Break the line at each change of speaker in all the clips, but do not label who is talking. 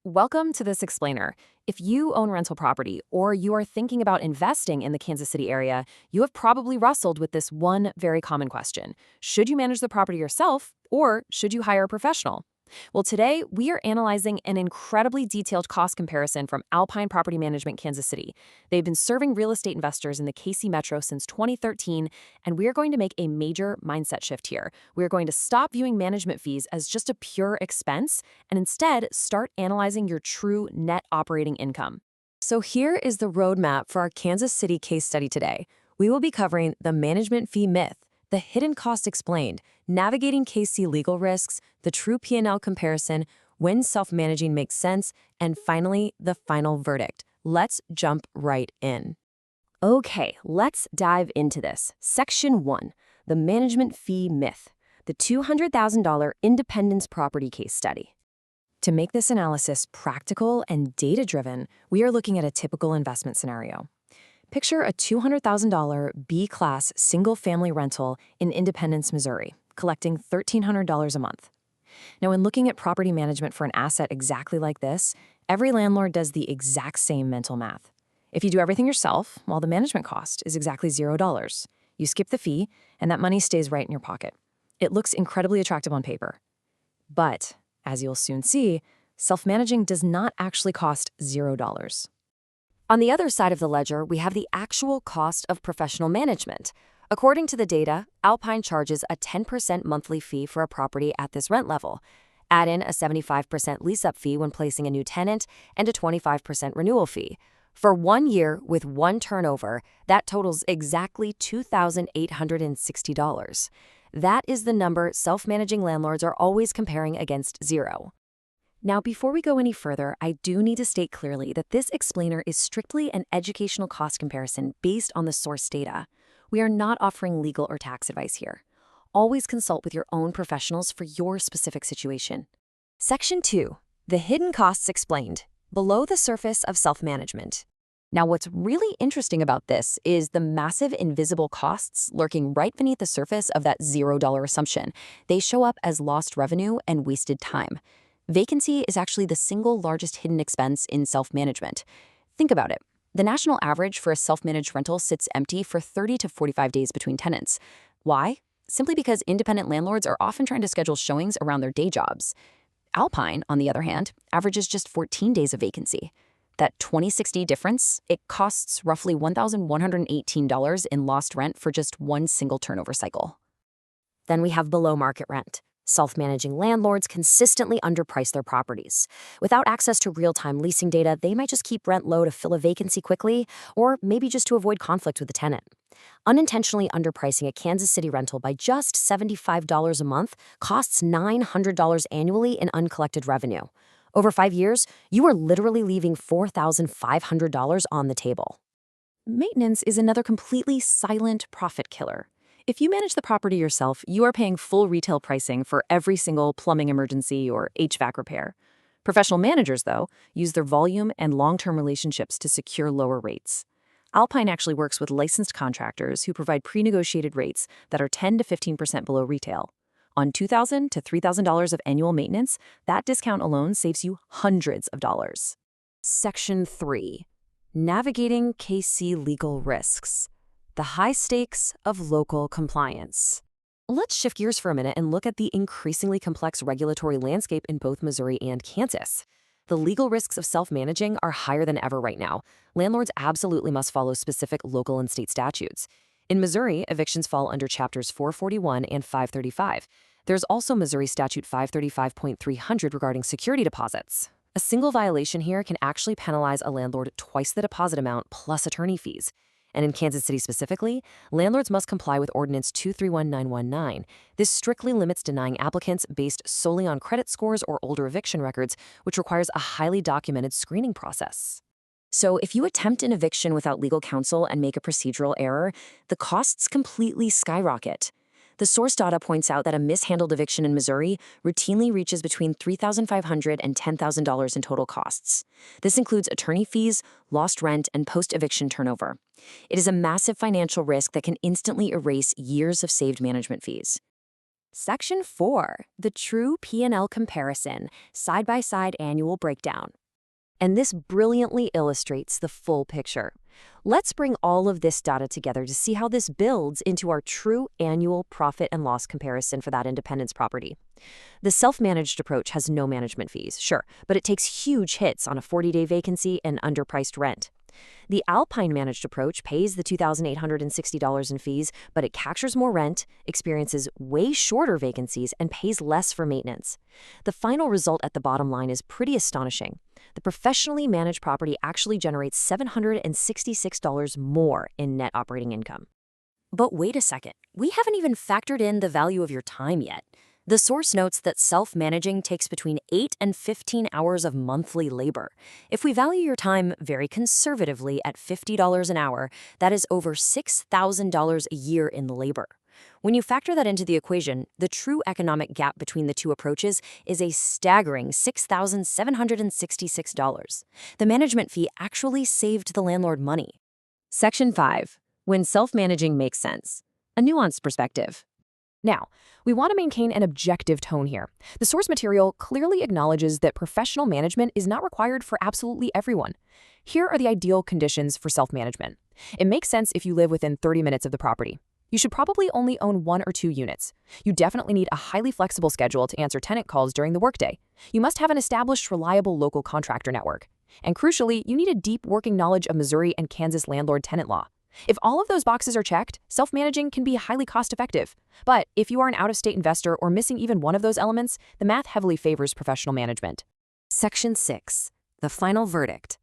Welcome to this explainer. If you own rental property or you are thinking about investing in the Kansas City area, you have probably wrestled with this one very common question. Should you manage the property yourself or should you hire a professional? Well, today we are analyzing an incredibly detailed cost comparison from Alpine Property Management Kansas City. They've been serving real estate investors in the KC Metro since 2013, and we are going to make a major mindset shift here. We are going to stop viewing management fees as just a pure expense and instead start analyzing your true net operating income. So here is the roadmap for our Kansas City case study today. We will be covering the management fee myth, the hidden cost explained, navigating KC legal risks, the true P&L comparison, when self-managing makes sense, and finally, the final verdict. Let's jump right in. Okay, let's dive into this. Section 1, the management fee myth, the $200,000 Independence property case study. To make this analysis practical and data-driven, we are looking at a typical investment scenario. Picture a $200,000 B-class single-family rental in Independence, Missouri, collecting $1,300 a month. Now, when looking at property management for an asset exactly like this, every landlord does the exact same mental math. If you do everything yourself, well, the management cost is exactly $0. You skip the fee, and that money stays right in your pocket. It looks incredibly attractive on paper. But, as you'll soon see, self-managing does not actually cost $0. On the other side of the ledger, we have the actual cost of professional management. According to the data, Alpine charges a 10% monthly fee for a property at this rent level. Add in a 75% lease-up fee when placing a new tenant and a 25% renewal fee. For 1 year with one turnover, that totals exactly $2,860. That is the number self-managing landlords are always comparing against zero. Now, before we go any further, I do need to state clearly that this explainer is strictly an educational cost comparison based on the source data. We are not offering legal or tax advice here. Always consult with your own professionals for your specific situation. Section 2, the hidden costs explained, below the surface of self-management. Now, what's really interesting about this is the massive invisible costs lurking right beneath the surface of that $0 assumption. They show up as lost revenue and wasted time. Vacancy is actually the single largest hidden expense in self-management. Think about it. The national average for a self-managed rental sits empty for 30 to 45 days between tenants. Why? Simply because independent landlords are often trying to schedule showings around their day jobs. Alpine, on the other hand, averages just 14 days of vacancy. That 2060 difference, it costs roughly $1,118 in lost rent for just one single turnover cycle. Then we have below market rent. Self-managing landlords consistently underprice their properties. Without access to real-time leasing data, they might just keep rent low to fill a vacancy quickly, or maybe just to avoid conflict with the tenant. Unintentionally underpricing a Kansas City rental by just $75 a month costs $900 annually in uncollected revenue. Over 5 years, you are literally leaving $4,500 on the table. Maintenance is another completely silent profit killer. If you manage the property yourself, you are paying full retail pricing for every single plumbing emergency or HVAC repair. Professional managers, though, use their volume and long-term relationships to secure lower rates. Alpine actually works with licensed contractors who provide pre-negotiated rates that are 10 to 15% below retail. On $2,000 to $3,000 of annual maintenance, that discount alone saves you hundreds of dollars. Section 3. Navigating KC legal risks. The high stakes of local compliance. Let's shift gears for a minute and look at the increasingly complex regulatory landscape in both Missouri and Kansas. The legal risks of self-managing are higher than ever right now. Landlords absolutely must follow specific local and state statutes. In Missouri, evictions fall under Chapters 441 and 535. There's also Missouri Statute 535.300 regarding security deposits. A single violation here can actually penalize a landlord twice the deposit amount plus attorney fees. And in Kansas City specifically, landlords must comply with Ordinance 231919. This strictly limits denying applicants based solely on credit scores or older eviction records, which requires a highly documented screening process. So if you attempt an eviction without legal counsel and make a procedural error, the costs completely skyrocket. The source data points out that a mishandled eviction in Missouri routinely reaches between $3,500 and $10,000 in total costs. This includes attorney fees, lost rent, and post-eviction turnover. It is a massive financial risk that can instantly erase years of saved management fees. Section 4, the true P&L comparison, side-by-side annual breakdown. And this brilliantly illustrates the full picture. Let's bring all of this data together to see how this builds into our true annual profit and loss comparison for that independence property. The self-managed approach has no management fees, sure, but it takes huge hits on a 40-day vacancy and underpriced rent. The Alpine managed approach pays the $2,860 in fees, but it captures more rent, experiences way shorter vacancies, and pays less for maintenance. The final result at the bottom line is pretty astonishing. The professionally managed property actually generates $766 more in net operating income. But wait a second, we haven't even factored in the value of your time yet. The source notes that self-managing takes between 8 and 15 hours of monthly labor. If we value your time very conservatively at $50 an hour, that is over $6,000 a year in labor. When you factor that into the equation, the true economic gap between the two approaches is a staggering $6,766. The management fee actually saved the landlord money. Section 5. When self-managing makes sense. A nuanced perspective. Now, we want to maintain an objective tone here. The source material clearly acknowledges that professional management is not required for absolutely everyone. Here are the ideal conditions for self-management. It makes sense if you live within 30 minutes of the property. You should probably only own 1 or 2 units. You definitely need a highly flexible schedule to answer tenant calls during the workday. You must have an established, reliable local contractor network. And crucially, you need a deep working knowledge of Missouri and Kansas landlord-tenant law. If all of those boxes are checked, self-managing can be highly cost-effective. But if you are an out-of-state investor or missing even one of those elements, the math heavily favors professional management. Section 6. The final verdict.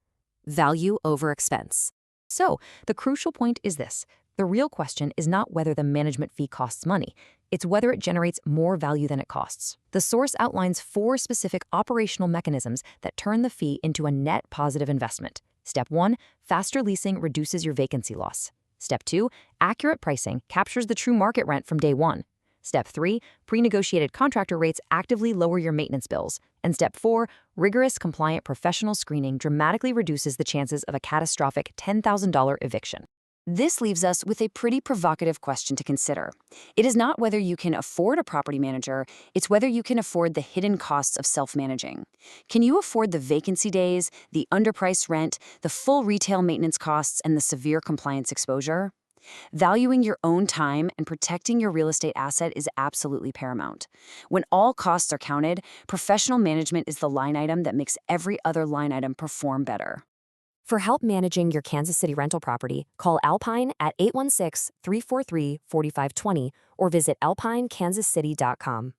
Value over expense. So, the crucial point is this. The real question is not whether the management fee costs money. It's whether it generates more value than it costs. The source outlines 4 specific operational mechanisms that turn the fee into a net positive investment. Step 1, faster leasing reduces your vacancy loss. Step 2, accurate pricing captures the true market rent from day 1. Step 3, pre-negotiated contractor rates actively lower your maintenance bills. And Step 4, rigorous compliant professional screening dramatically reduces the chances of a catastrophic $10,000 eviction. This leaves us with a pretty provocative question to consider. It is not whether you can afford a property manager, it's whether you can afford the hidden costs of self-managing. Can you afford the vacancy days, the underpriced rent, the full retail maintenance costs, and the severe compliance exposure? Valuing your own time and protecting your real estate asset is absolutely paramount. When all costs are counted, professional management is the line item that makes every other line item perform better. For help managing your Kansas City rental property, call Alpine at 816-343-4520 or visit alpinekansascity.com.